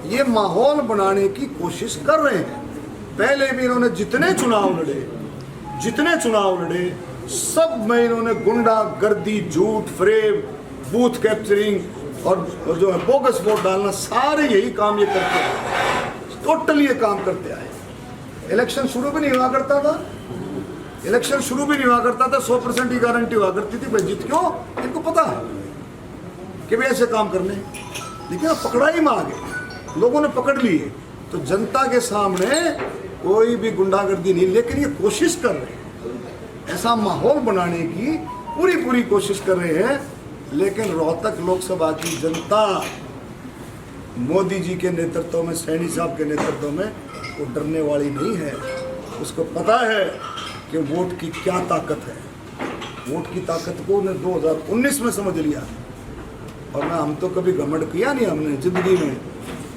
ये माहौल बनाने की कोशिश कर रहे हैं। पहले भी इन्होंने जितने चुनाव लड़े सब में इन्होंने गुंडागर्दी, झूठ, फ्रेब, बूथ कैप्चरिंग और जो है बोगस वोट डालना, सारे यही काम ये करते आए, टोटली ये काम करते आए। इलेक्शन शुरू भी नहीं हुआ करता था, 100% की गारंटी हुआ करती थी भाई जीत। क्यों? इनको पता है कि भाई ऐसे काम करने, लेकिन पकड़ाई में आ गए, लोगों ने पकड़ लिए। तो जनता के सामने कोई भी गुंडागर्दी नहीं, लेकिन ये कोशिश कर रहे हैं, ऐसा माहौल बनाने की पूरी कोशिश कर रहे हैं। लेकिन रोहतक लोकसभा की जनता मोदी जी के नेतृत्व में, सैनी साहब के नेतृत्व में वो डरने वाली नहीं है। उसको पता है कि वोट की क्या ताकत है। वोट की ताकत को उन्हें 2019 में समझ लिया। और मैं हम तो कभी घमंड किया नहीं हमने जिंदगी में,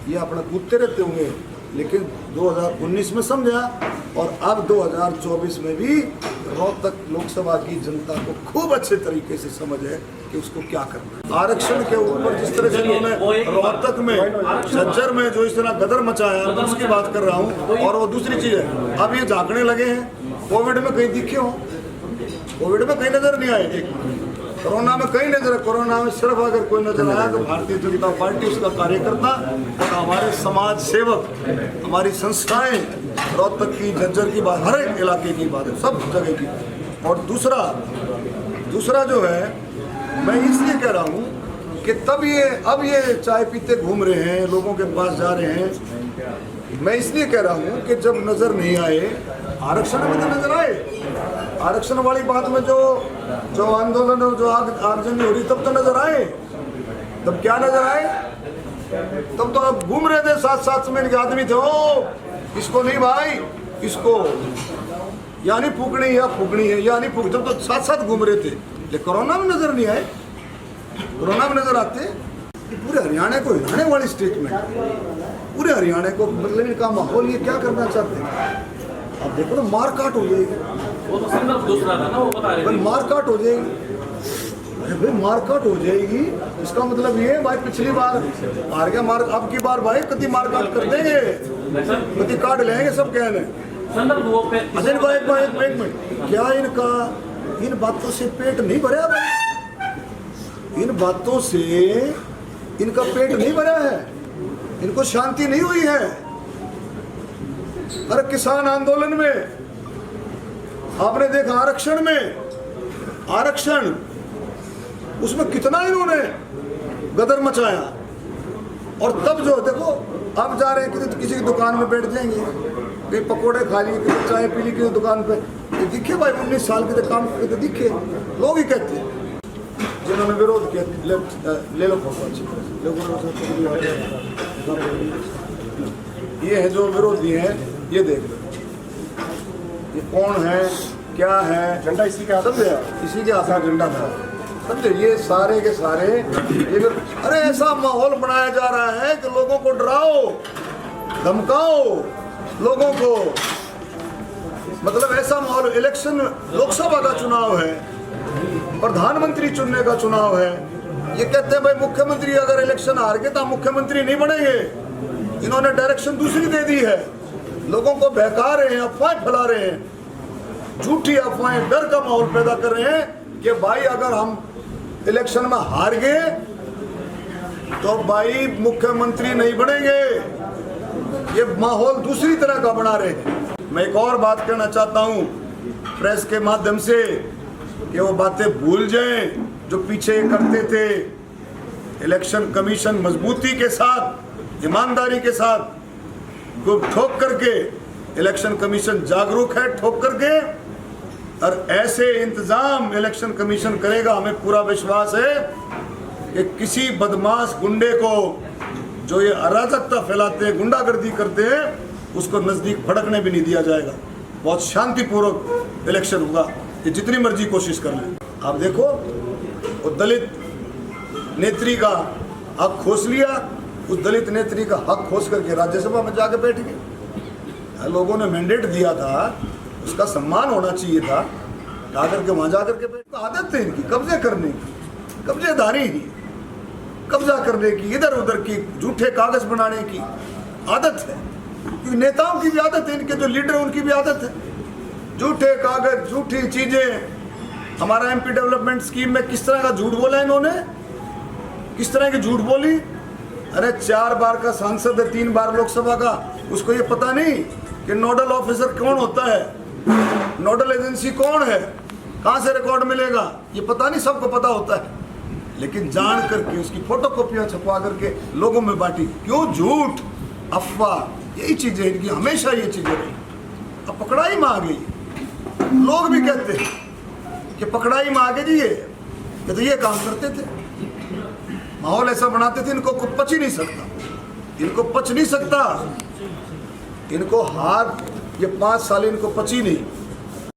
ये अपना कूदते रहते होंगे, लेकिन 2019 में समझा। और अब 2024 में भी रोहतक लोकसभा की जनता को खूब अच्छे तरीके से समझ है कि उसको क्या करना है। आरक्षण के ऊपर जिस तरह से उन्होंने रोहतक में, झज्जर में जो इस तरह गदर मचाया, उसकी बात कर रहा हूँ। और वो दूसरी चीज़ है, अब ये झांकने लगे हैं, कोविड में कहीं दिखे हो? कोविड में कहीं नजर नहीं आए, कोरोना में कहीं नजर, कोरोना में सिर्फ अगर कोई नजर आया तो भारतीय जनता पार्टी, उसका कार्यकर्ता और हमारे समाज सेवक, हमारी संस्थाएं, रोहतक की, झज्जर की बात, हर एक इलाके की बात है, सब जगह की। और दूसरा जो है, मैं इसलिए कह रहा हूँ कि अब ये चाय पीते घूम रहे हैं, लोगों के पास जा रहे हैं। मैं इसलिए कह रहा हूँ कि जब नजर नहीं आए, आरक्षण में तो नजर आए। आरक्षण वाली बात में जो आंदोलन और जो आगजनी हो रही, तब तो नजर आए। तब क्या नजर आए? तब तो आप घूम रहे थे साथ में इनके आदमी थे, ओ इसको नहीं भाई, इसको यानी फूकनी है यानी फूक, जब तो साथ घूम रहे थे। लेकिन कोरोना में नजर नहीं आए। कोरोना में नजर आते। पूरे हरियाणा को हिलाने वाली स्टेटमेंट, पूरे हरियाणा को मतलब इनका माहौल, ये क्या करना चाहते हैं? अब देखो ना, मारकाट हो जाएगी। वो तो संदर्भ दूसरा था ना, वो बता रहे थे। मारकाट हो जाएगी। अरे भाई मारकाट हो जाएगी, इसका मतलब ये भाई पिछली बार हार गया, अब की बार भाई कति मारकाट कर देंगे, कति काट लेंगे सब कहने। संदर्भ वो पे अच्छा इनको एक मिनट, क्या इनका इन बातों से पेट नहीं भरा भाई? इन बातों से इनका पेट नहीं भरा है, इनको शांति नहीं हुई है। अरे किसान आंदोलन में आपने देखा, आरक्षण उसमें कितना इन्होंने गदर मचाया। और तब जो देखो, अब जा रहे हैं किसी की दुकान में बैठ जाएंगे, कहीं पकोड़े खा लिए, कहीं चाय पी ली किसी दुकान पे, ये दिखे भाई 19 साल के तो काम के तो दिखे। लोग ही कहते हैं जिन्होंने विरोध किया, ले लो फोटो अच्छी तरह। ये है जो विरोधी है, ये देख लो, ये कौन है, क्या है, झंडा इसी के हाथ झंडा था, समझे? ये सारे के सारे अरे ऐसा माहौल बनाया जा रहा है कि लोगों को डराओ, धमकाओ लोगों को। मतलब ऐसा माहौल, इलेक्शन, लोकसभा का चुनाव है, प्रधानमंत्री चुनने का चुनाव है। ये कहते हैं भाई मुख्यमंत्री अगर इलेक्शन हार गए तो हम मुख्यमंत्री नहीं बनेंगे। इन्होंने डायरेक्शन दूसरी दे दी है, लोगों को बहका रहे हैं, अफवाहें फैला रहे हैं, झूठी अफवाहें, डर का माहौल पैदा कर रहे हैं कि भाई अगर हम इलेक्शन में हार गए तो भाई मुख्यमंत्री नहीं बनेंगे। ये माहौल दूसरी तरह का बना रहे हैं। मैं एक और बात कहना चाहता हूं प्रेस के माध्यम से कि वो बातें भूल जाएं जो पीछे करते थे। इलेक्शन कमीशन मजबूती के साथ, ईमानदारी के साथ ठोक करके, इलेक्शन कमीशन जागरूक है, ठोक करके, और ऐसे इंतजाम इलेक्शन कमीशन करेगा। हमें पूरा विश्वास है कि किसी बदमाश गुंडे को जो ये अराजकता फैलाते हैं, गुंडागर्दी करते हैं, उसको नजदीक भड़कने भी नहीं दिया जाएगा। बहुत शांतिपूर्वक इलेक्शन होगा, ये जितनी मर्जी कोशिश कर लें। आप देखो, वो दलित नेत्री का हक खोस लिया, उस दलित नेत्री का हक खोस करके राज्यसभा में जाके बैठ गए। लोगों ने मैंडेट दिया था, उसका सम्मान होना चाहिए था, जा करके वहां जाकर के बैठ। आदत है इनकी कब्जे करने की, कब्जेदारी ही। कब्जा करने की, इधर उधर की झूठे कागज बनाने की आदत है। क्योंकि नेताओं की भी आदत है, इनके जो लीडर उनकी भी आदत है, झूठे कागज, झूठी चीजें। हमारा एमपी डेवलपमेंट स्कीम में किस तरह का झूठ बोला इन्होंने, किस तरह की झूठ बोली। अरे 4 बार का सांसद है, 3 बार लोकसभा का, उसको ये पता नहीं कि नोडल ऑफिसर कौन होता है, नोडल एजेंसी कौन है, कहाँ से रिकॉर्ड मिलेगा, ये पता नहीं, सबको पता होता है। लेकिन जान करके उसकी फोटोकॉपियां छपवा करके लोगों में बांटी। क्यों? झूठ, अफवाह, यही चीजें इनकी हमेशा ये चीजें रही। अब पकड़ाई में आ गई, लोग भी कहते हैं कि पकड़ाई में आ गए जी, ये तो ये काम करते थे, माहौल ऐसा बनाते थे, इनको कुछ पच ही नहीं सकता, इनको पच नहीं सकता, इनको हार, ये 5 साल इनको पची नहीं।